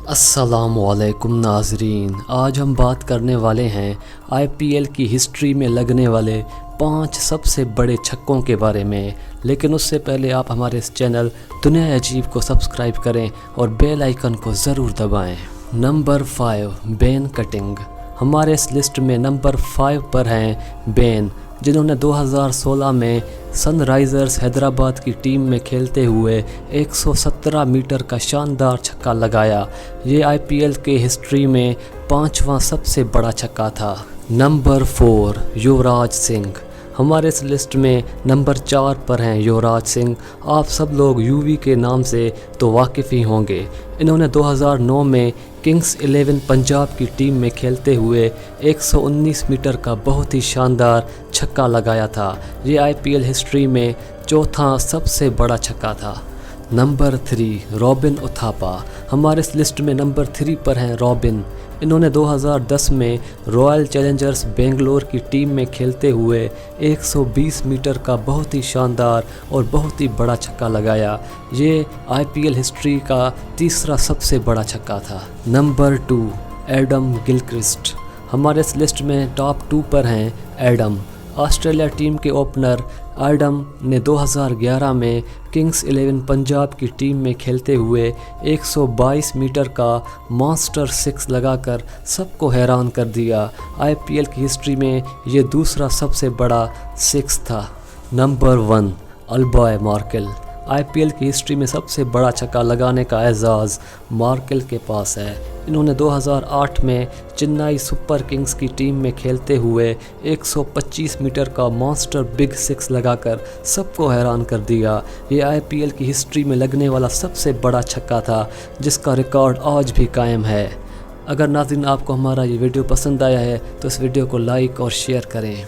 अस्सलामुअलैकुम नाज़रीन, आज हम बात करने वाले हैं IPL की हिस्ट्री में लगने वाले 5 सबसे बड़े छक्कों के बारे में। लेकिन उससे पहले आप हमारे इस चैनल दुनिया अजीब को सब्सक्राइब करें और बेल आइकन को ज़रूर दबाएं। Number 5, Ben cutting. हमारे इस लिस्ट में नंबर 5 पर हैं बेन, जिन्होंने 2016 में सनराइज़र्स हैदराबाद की टीम में खेलते हुए 117 मीटर का शानदार छक्का लगाया। ये IPL के हिस्ट्री में 5वां सबसे बड़ा छक्का था। नंबर 4, युवराज सिंह। हमारे इस लिस्ट में नंबर 4 पर हैं युवराज सिंह। आप सब लोग यूवी के नाम से तो वाकिफ़ ही होंगे। इन्होंने 2009 में किंग्स 11 पंजाब की टीम में खेलते हुए 119 मीटर का बहुत ही शानदार छक्का लगाया था। ये IPL हिस्ट्री में 4था सबसे बड़ा छक्का था। नंबर 3, रॉबिन उथापा। हमारे इस लिस्ट में नंबर 3 पर हैं रॉबिन। इन्होंने 2010 में रॉयल चैलेंजर्स बेंगलोर की टीम में खेलते हुए 120 मीटर का बहुत ही शानदार और बहुत ही बड़ा छक्का लगाया। ये IPL हिस्ट्री का तीसरा सबसे बड़ा छक्का था। Number 2, Adam Gilchrist. हमारे इस लिस्ट में टॉप 2 पर हैं एडम। ऑस्ट्रेलिया टीम के ओपनर एडम ने 2011 में किंग्स 11 पंजाब की टीम में खेलते हुए 122 मीटर का मॉन्स्टर 6 लगाकर सबको हैरान कर दिया। IPL की हिस्ट्री में ये दूसरा सबसे बड़ा 6 था। Number 1, Albie Morkel. IPL की हिस्ट्री में सबसे बड़ा छक्का लगाने का एजाज़ मार्केल के पास है। इन्होंने 2008 में चेन्नई सुपर किंग्स की टीम में खेलते हुए 125 मीटर का मॉन्स्टर बिग 6 लगाकर सबको हैरान कर दिया। ये IPL की हिस्ट्री में लगने वाला सबसे बड़ा छक्का था, जिसका रिकॉर्ड आज भी कायम है। अगर नाज़रीन आपको हमारा ये वीडियो पसंद आया है तो इस वीडियो को लाइक और शेयर करें।